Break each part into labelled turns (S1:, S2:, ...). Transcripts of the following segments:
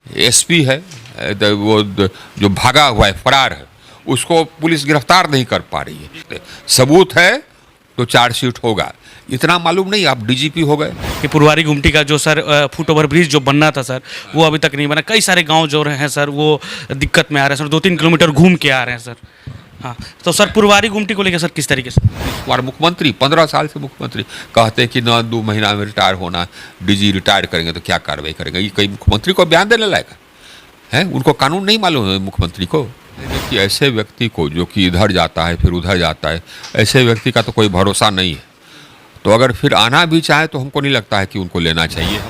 S1: SP है, जो भागा हुआ है, फरार है, उसको पुलिस गिरफ्तार नहीं कर पा रही है। सबूत है तो चार्जशीट होगा, इतना मालूम नहीं आप डीजीपी हो गए।
S2: कि पुरवारी गुमटी का जो सर फुट ओवर ब्रिज जो बनना था सर, वो अभी तक नहीं बना। कई सारे गांव जो रहे हैं सर, वो दिक्कत में आ रहे हैं सर, 2-3 किलोमीटर घूम के आ रहे हैं सर। हाँ, तो सर पुरवारी गुमटी को लेकर सर किस तरीके से?
S1: हमारे मुख्यमंत्री 15 साल से मुख्यमंत्री कहते हैं कि न 2 महीना में रिटायर होना, डीजी रिटायर करेंगे तो क्या कार्रवाई करेंगे। ये कई मुख्यमंत्री को बयान देने लायक है? उनको कानून नहीं मालूम है मुख्यमंत्री को? कि ऐसे व्यक्ति को जो कि इधर जाता है फिर उधर जाता है, ऐसे व्यक्ति का तो कोई भरोसा नहीं है। तो अगर फिर आना भी चाहे तो हमको नहीं लगता है कि उनको लेना चाहिए।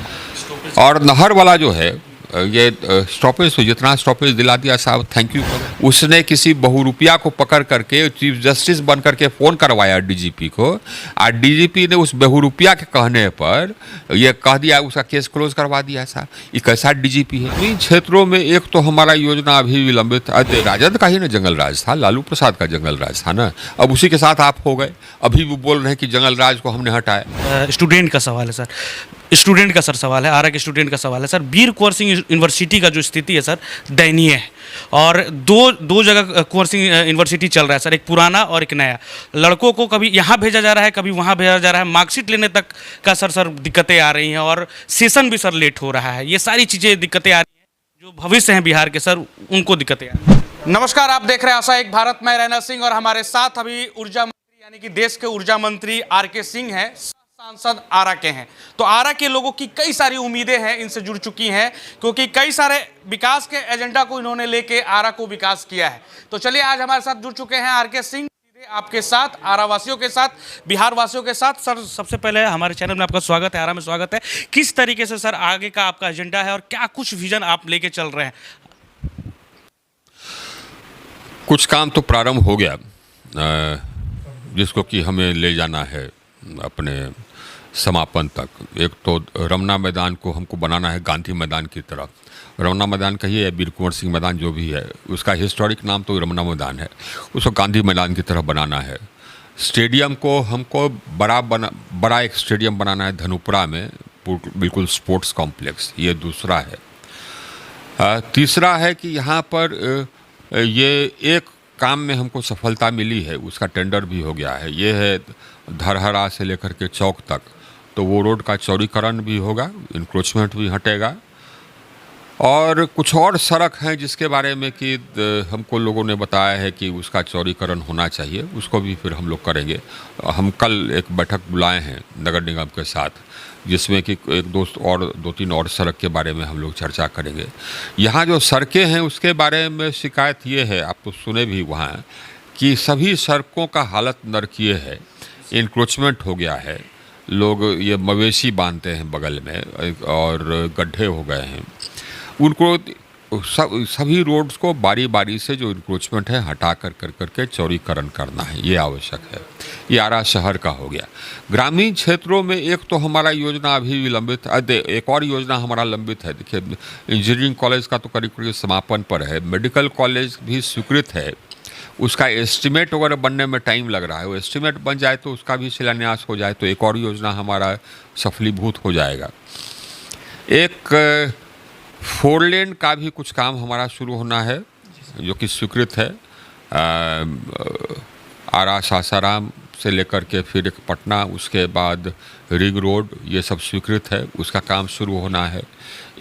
S1: और नहर वाला जो है, ये स्टॉपेज, तो जितना स्टॉपेज दिला दिया साहब, थैंक यू। उसने किसी बहुरूपिया को पकड़ करके चीफ जस्टिस बन करके फ़ोन करवाया डीजीपी को, और डीजीपी ने उस बहुरूपिया के कहने पर ये कह दिया, उसका केस क्लोज करवा दिया साहब। ये कैसा डीजीपी है? इन क्षेत्रों में एक तो हमारा योजना अभी विलंबित, राजद का ही ना जंगल राज था, लालू प्रसाद का जंगल राज था ना, अब उसी के साथ आप हो गए। अभी वो बोल रहे हैं कि जंगल राज को हमने हटाया।
S2: स्टूडेंट का सवाल है सर, स्टूडेंट का सर सवाल है, आरा के स्टूडेंट का सवाल है सर। वीर कुंवर सिंह यूनिवर्सिटी का जो स्थिति है सर, दयनीय है। और दो जगह कुंवर सिंह यूनिवर्सिटी चल रहा है सर, एक पुराना और एक नया। लड़कों को कभी यहाँ भेजा जा रहा है, कभी वहाँ भेजा जा रहा है। मार्कशीट लेने तक का सर दिक्कतें आ रही हैं, और सेशन भी सर लेट हो रहा है। ये सारी चीज़ें दिक्कतें आ रही हैं। जो भविष्य हैं बिहार के सर, उनको दिक्कतें आ रही हैं। नमस्कार, आप देख रहे हैं आशा एक भारत, मैं रैना सिंह, और हमारे साथ अभी ऊर्जा मंत्री यानी कि देश के ऊर्जा मंत्री आर.के. सिंह हैं, सांसद आरा के हैं। तो आरा के लोगों की कई सारी उम्मीदें हैं, इनसे जुड़ चुकी हैं, क्योंकि कई सारे विकास के एजेंडा को इन्होंने लेके आरा को विकास किया है। तो चलिए, आज हमारे साथ जुड़ चुके हैं आर.के. सिंह, सीधे आपके साथ, आरा वासियों के साथ, बिहार वासियों के साथ। सर, सबसे पहले हमारे चैनल में आपका स्वागत है, आरा में स्वागत है। किस तरीके से सर आगे का आपका एजेंडा है, और क्या कुछ विजन आप लेके चल रहे हैं?
S1: कुछ काम तो प्रारंभ हो गया, जिसको कि हमें ले जाना है अपने समापन तक। एक तो रमना मैदान को हमको बनाना है गांधी मैदान की तरफ। रमना मैदान कहिए या वीर कुंवर सिंह मैदान, जो भी है, उसका हिस्टोरिक नाम तो रमना मैदान है, उसको गांधी मैदान की तरफ बनाना है। स्टेडियम को हमको बड़ा एक स्टेडियम बनाना है धनुपुरा में, बिल्कुल स्पोर्ट्स कॉम्प्लेक्स। ये दूसरा है। तीसरा है कि यहाँ पर ये एक काम में हमको सफलता मिली है, उसका टेंडर भी हो गया है। ये है धरहरा से लेकर के चौक तक, तो वो रोड का चौड़ीकरण भी होगा, इंक्रोचमेंट भी हटेगा। और कुछ और सड़क हैं जिसके बारे में कि हमको लोगों ने बताया है कि उसका चौड़ीकरण होना चाहिए, उसको भी फिर हम लोग करेंगे। हम कल एक बैठक बुलाए हैं नगर निगम के साथ, जिसमें कि एक दोस्त और 2-3 और सड़क के बारे में हम लोग चर्चा करेंगे। यहाँ जो सड़कें हैं उसके बारे में शिकायत ये है, आप तो सुने भी वहाँ, कि सभी सड़कों का हालत नरकीय है। इंक्रोचमेंट हो गया है, लोग ये मवेशी बांधते हैं बगल में, और गड्ढे हो गए हैं। उनको सभी रोड्स को बारी बारी से जो इंक्रोचमेंट है हटा करके चौड़ीकरण करना है, ये आवश्यक है। ये आरा शहर का हो गया। ग्रामीण क्षेत्रों में एक तो हमारा योजना अभी विलंबित, एक और योजना हमारा लंबित है। देखिए, इंजीनियरिंग कॉलेज का तो करीब समापन पर है, मेडिकल कॉलेज भी स्वीकृत है, उसका एस्टिमेट वगैरह बनने में टाइम लग रहा है। वो एस्टिमेट बन जाए तो उसका भी शिलान्यास हो जाए तो एक और योजना हमारा सफलीभूत हो जाएगा। एक 4 लेन का भी कुछ काम हमारा शुरू होना है, जो कि स्वीकृत है। आरा सासाराम से लेकर के फिर एक पटना, उसके बाद रिंग रोड, ये सब स्वीकृत है, उसका काम शुरू होना है।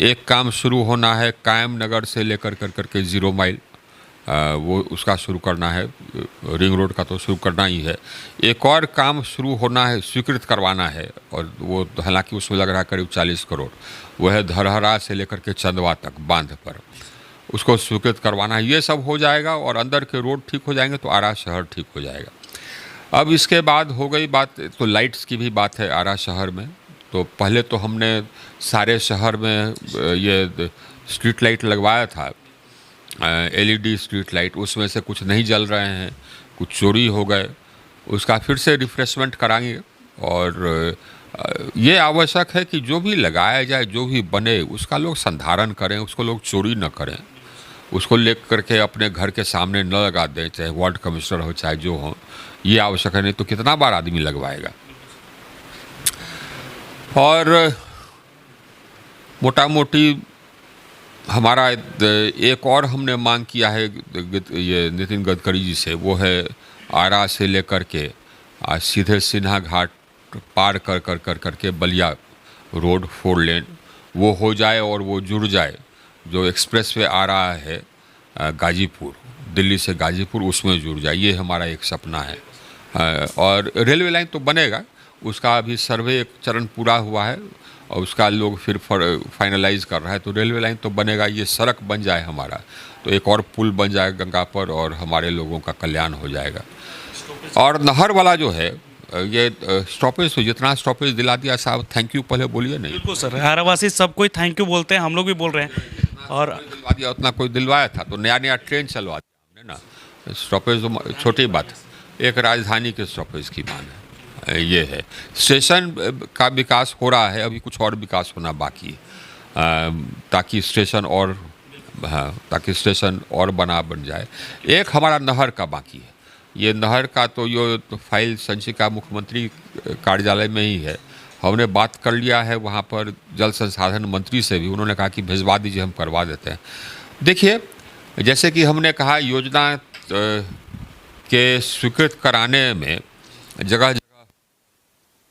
S1: एक काम शुरू होना है कायम नगर से लेकर के 0 माइल, वो उसका शुरू करना है। रिंग रोड का तो शुरू करना ही है। एक और काम शुरू होना है, स्वीकृत करवाना है, और वो हालांकि उसमें लग रहा है करीब 40 करोड़। वह है धरहरा से लेकर के चंदवा तक बांध पर, उसको स्वीकृत करवाना है। ये सब हो जाएगा और अंदर के रोड ठीक हो जाएंगे तो आरा शहर ठीक हो जाएगा। अब इसके बाद हो गई बात, तो लाइट्स की भी बात है आरा शहर में। तो पहले तो हमने सारे शहर में ये स्ट्रीट लाइट लगवाया था, LED स्ट्रीट लाइट, उसमें से कुछ नहीं जल रहे हैं, कुछ चोरी हो गए, उसका फिर से रिफ्रेशमेंट कराएंगे। और ये आवश्यक है कि जो भी लगाया जाए, जो भी बने, उसका लोग संधारण करें, उसको लोग चोरी न करें, उसको ले करके अपने घर के सामने न लगा दें, चाहे वार्ड कमिश्नर हो चाहे जो हो। ये आवश्यक है, नहीं तो कितना बार आदमी लगवाएगा। और मोटा मोटी हमारा एक और हमने मांग किया है ये नितिन गडकरी जी से, वो है आरा से लेकर के सीधे सिन्हा घाट पार कर के बलिया रोड 4 लेन वो हो जाए और वो जुड़ जाए जो एक्सप्रेस वे आ रहा है गाजीपुर, दिल्ली से गाजीपुर, उसमें जुड़ जाए। ये हमारा एक सपना है। और रेलवे लाइन तो बनेगा, उसका अभी सर्वे एक चरण पूरा हुआ है और उसका लोग फिर फाइनलाइज कर रहा है, तो रेलवे लाइन तो बनेगा। ये सड़क बन जाए हमारा तो एक और पुल बन जाएगा गंगा पर और हमारे लोगों का कल्याण हो जाएगा। और नहर वाला जो है ये स्टॉपेज, तो जितना स्टॉपेज दिला दिया साहब, थैंक यू पहले बोलिए नहीं।
S2: बिल्कुल सर, आरावासी सब कोई थैंक यू बोलते हैं, हम लोग भी बोल रहे हैं। और
S1: दिलवा दिया, उतना कोई दिलवाया था तो नया नया ट्रेन चलवा दिया हमने ना। स्टॉपेज तो छोटी बात है, एक राजधानी के स्टॉपेज की मान है। ये है स्टेशन का विकास हो रहा है, अभी कुछ और विकास होना बाकी है ताकि स्टेशन और ताकि स्टेशन और बन जाए। एक हमारा नहर का बाकी है। ये नहर का तो ये तो फाइल संचिका मुख्यमंत्री कार्यालय में ही है। हमने बात कर लिया है वहाँ पर जल संसाधन मंत्री से भी, उन्होंने कहा कि भिजवा दीजिए, हम करवा देते हैं। देखिए, जैसे कि हमने कहा, योजना के स्वीकृत कराने में जगह जगह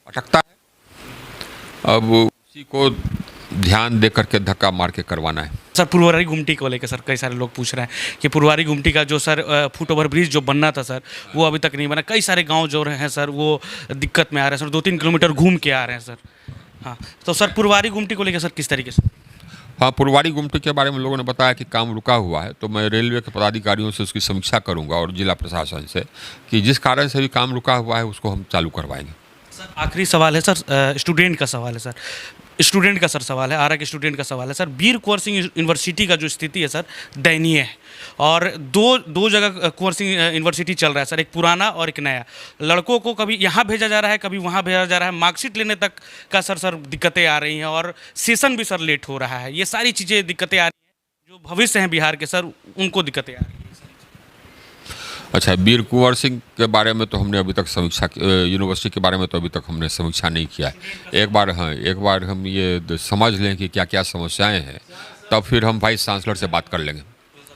S1: अटकता है, अब उसी को ध्यान दे करके धक्का मार के करवाना है।
S2: सर, पुरवारी गुमटी को लेकर सर कई सारे लोग पूछ रहे हैं कि पुरवारी गुमटी का जो सर फुट ओवर ब्रिज जो बनना था सर, वो अभी तक नहीं बना। कई सारे गांव जो रहे हैं सर वो दिक्कत में आ रहे हैं सर, 2-3 किलोमीटर घूम के आ रहे हैं सर। हाँ, तो सर पुरवारी गुमटी को लेकर सर किस तरीके से?
S1: हाँ, पुरवारी गुमटी के बारे में लोगों ने बताया कि काम रुका हुआ है, तो मैं रेलवे के पदाधिकारियों से उसकी समीक्षा करूंगा और जिला प्रशासन से कि जिस कारण से भी काम रुका हुआ है उसको हम चालू करवाएंगे।
S2: सर आखिरी सवाल है सर, स्टूडेंट का सवाल है सर, स्टूडेंट का सर सवाल है, आरा के स्टूडेंट का सवाल है सर। वीर कुंवर सिंह यूनिवर्सिटी का जो स्थिति है सर, दयनीय है। और दो जगह कुंवर सिंह यूनिवर्सिटी चल रहा है सर, एक पुराना और एक नया। लड़कों को कभी यहाँ भेजा जा रहा है, कभी वहाँ भेजा जा रहा है। मार्कशीट लेने तक का सर दिक्कतें आ रही हैं और सेशन भी सर लेट हो रहा है। ये सारी चीज़ें दिक्कतें आ रही हैं, जो भविष्य हैं बिहार के सर, उनको दिक्कतें आ रही हैं।
S1: अच्छा, वीर कुंवर सिंह के बारे में तो हमने अभी तक समीक्षा, यूनिवर्सिटी के बारे में तो अभी तक हमने समीक्षा नहीं किया है। एक बार हम ये समझ लें कि क्या क्या समस्याएं हैं, तब फिर हम वाइस चांसलर से बात कर लेंगे।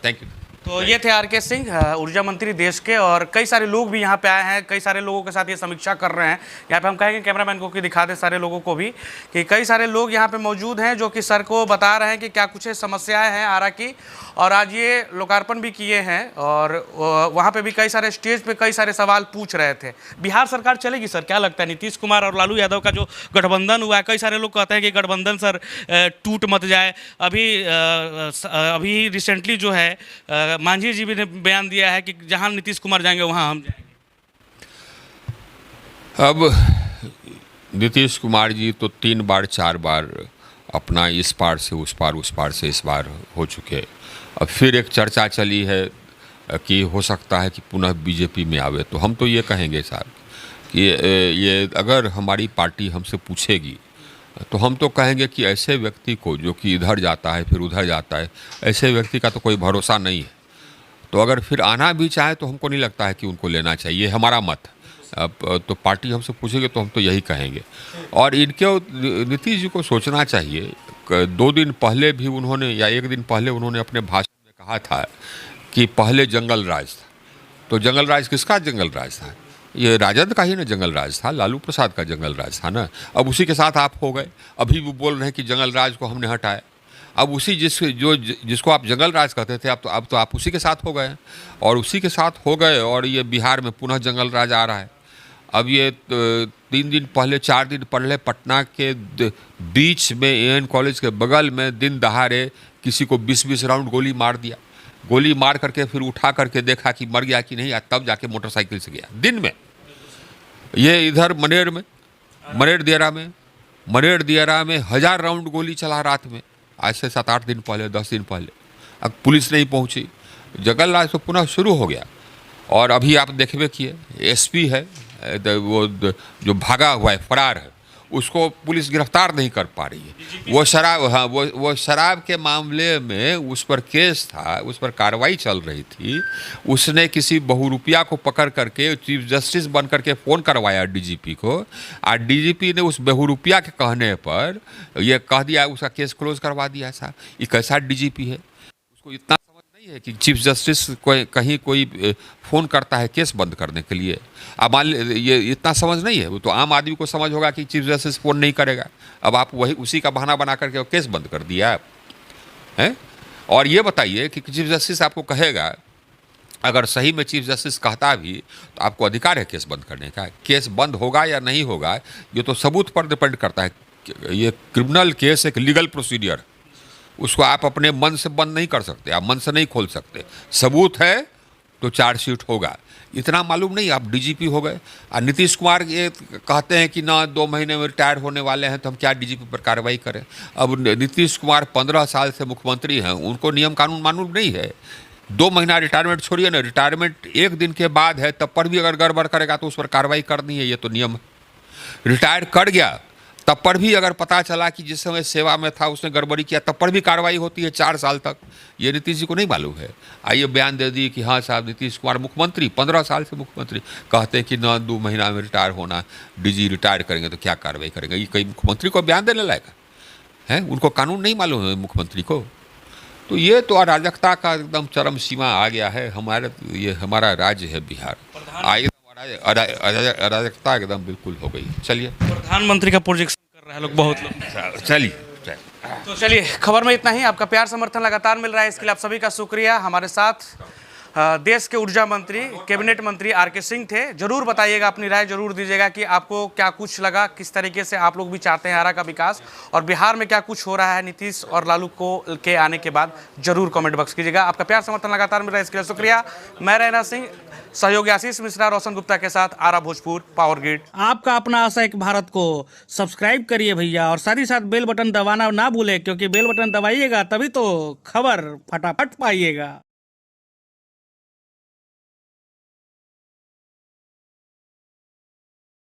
S1: Thank you.
S2: तो ये थे आर.के. सिंह, ऊर्जा मंत्री देश के, और कई सारे लोग भी यहाँ पे आए हैं, कई सारे लोगों के साथ ये समीक्षा कर रहे हैं। यहाँ पे हम कहेंगे कैमरामैन को कि दिखा दे सारे लोगों को भी कि कई सारे लोग यहाँ पे मौजूद हैं जो कि सर को बता रहे हैं कि क्या कुछ समस्याएं हैं आरा की। और आज ये लोकार्पण भी किए हैं और वहाँ पे भी कई सारे स्टेज पे कई सारे सवाल पूछ रहे थे। बिहार सरकार चलेगी सर, क्या लगता है? नीतीश कुमार और लालू यादव का जो गठबंधन हुआ है, कई सारे लोग कहते हैं कि गठबंधन सर टूट मत जाए। अभी रिसेंटली जो है मांझी जी भी ने बयान दिया है कि जहां नीतीश कुमार जाएंगे वहां हम जाएंगे।
S1: अब नीतीश कुमार जी तो 3 बार 4 बार अपना इस पार से उस पार से इस बार हो चुके। अब फिर एक चर्चा चली है कि हो सकता है कि पुनः बीजेपी में आवे। तो हम तो ये कहेंगे साहब कि ये अगर हमारी पार्टी हमसे पूछेगी तो हम तो कहेंगे कि ऐसे व्यक्ति को जो कि इधर जाता है फिर उधर जाता है, ऐसे व्यक्ति का तो कोई भरोसा नहीं है। तो अगर फिर आना भी चाहे तो हमको नहीं लगता है कि उनको लेना चाहिए, हमारा मत। अब तो पार्टी हमसे पूछेगी तो हम तो यही कहेंगे। और इनके नीतीश जी को सोचना चाहिए, 2 दिन पहले भी उन्होंने या 1 दिन पहले उन्होंने अपने भाषण में कहा था कि पहले जंगल राज था। तो जंगल राज किसका जंगल राज था? ये राजद का ही ना जंगल राज था, लालू प्रसाद का जंगल राज था ना। अब उसी के साथ आप हो गए। अभी वो बोल रहे हैं कि जंगल राज को हमने हटाया। अब उसी जिसको आप जंगल राज कहते थे, अब तो आप उसी के साथ हो गए और उसी के साथ हो गए और ये बिहार में पुनः जंगल राज आ रहा है। अब ये 3 दिन पहले 4 दिन पहले पटना के बीच में AN कॉलेज के बगल में दिन दहाड़े किसी को 20-20 राउंड गोली मार दिया। गोली मार करके फिर उठा करके देखा कि मर गया कि नहीं, तब जाके मोटरसाइकिल से गया दिन में। ये इधर मनेर दियारा में 1000 राउंड गोली चला रात में, आज से 7-8 दिन पहले, 10 दिन पहले। अब पुलिस नहीं पहुंची, जंगल राज तो पुनः शुरू हो गया। और अभी आप देखबे किए SP है वो जो भागा हुआ है, फरार है, उसको पुलिस गिरफ्तार नहीं कर पा रही है। वो शराब, हाँ, वो शराब के मामले में उस पर केस था, उस पर कार्रवाई चल रही थी। उसने किसी बहुरूपिया को पकड़ करके चीफ जस्टिस बन करके फ़ोन करवाया डीजीपी को, और डीजीपी ने उस बहुरूपिया के कहने पर ये कह दिया, उसका केस क्लोज करवा दिया। साहब, ये कैसा डीजीपी है? उसको इतना समझ नहीं है कि चीफ जस्टिस कहीं कोई फ़ोन करता है केस बंद करने के लिए। अब मान ये इतना समझ नहीं है, वो तो आम आदमी को समझ होगा कि चीफ जस्टिस फ़ोन नहीं करेगा। अब आप वही उसी का बहाना बना करके केस बंद कर दिया आप, हैं? और ये बताइए कि चीफ जस्टिस आपको कहेगा, अगर सही में चीफ जस्टिस कहता भी तो आपको अधिकार है केस बंद करने का। केस बंद होगा या नहीं होगा ये तो सबूत पर डिपेंड करता है। ये क्रिमिनल केस एक लीगल प्रोसीडियर, उसको आप अपने मन से बंद नहीं कर सकते, आप मन से नहीं खोल सकते। सबूत है तो चार्जशीट होगा। इतना मालूम नहीं, आप डीजीपी हो गए। और नीतीश कुमार ये कहते हैं कि ना 2 महीने में रिटायर होने वाले हैं, तो हम क्या डीजीपी पर कार्रवाई करें? अब नीतीश कुमार 15 साल से मुख्यमंत्री हैं, उनको नियम कानून मालूम नहीं है। 2 महीना रिटायरमेंट छोड़िए ना, रिटायरमेंट 1 दिन के बाद है, तब पर भी अगर गड़बड़ करेगा तो उस पर कार्रवाई करनी है, ये तो नियम है। रिटायर कर गया तब पर भी अगर पता चला कि जिस समय सेवा में था उसने गड़बड़ी किया, तब पर भी कार्रवाई होती है 4 साल तक। ये नीतीश जी को नहीं मालूम है। आइए बयान दे दिए कि हाँ साहब, नीतीश कुमार मुख्यमंत्री 15 साल से मुख्यमंत्री, कहते हैं कि ना 2 महीना में रिटायर होना, डीजी रिटायर करेंगे तो क्या कार्रवाई करेंगे? ये कहीं मुख्यमंत्री को बयान देने लायक है? उनको कानून नहीं मालूम है मुख्यमंत्री को। तो ये तो अराजकता का एकदम चरम सीमा आ गया है। ये हमारा राज्य है बिहार, आइए अराजकता एकदम बिल्कुल हो गई। चलिए,
S2: प्रधानमंत्री का प्रोजेक्शन कर रहे हैं लोग, बहुत लोग।
S1: चलिए।
S2: तो चलिए, खबर में इतना ही। आपका प्यार समर्थन लगातार मिल रहा है, इसके लिए आप सभी का शुक्रिया। हमारे साथ देश के ऊर्जा मंत्री, कैबिनेट मंत्री आर.के. सिंह थे। जरूर बताइएगा, अपनी राय जरूर दीजिएगा कि आपको क्या कुछ लगा, किस तरीके से आप लोग भी चाहते हैं आरा का विकास, और बिहार में क्या कुछ हो रहा है नीतीश और लालू को के आने के बाद। जरूर कमेंट बॉक्स कीजिएगा। आपका प्यार समर्थन लगातार मिल रहा है, इसके लिए शुक्रिया। मैं रैना सिंह, सहयोगी आशीष मिश्रा, रोशन गुप्ता के साथ आरा भोजपुर, पावर ग्रिड।
S3: आपका अपना आशा एक भारत को सब्सक्राइब करिए भैया, और साथ ही साथ बेल बटन दबाना ना भूले, क्योंकि बेल बटन दबाइएगा तभी तो खबर फटाफट पाइएगा।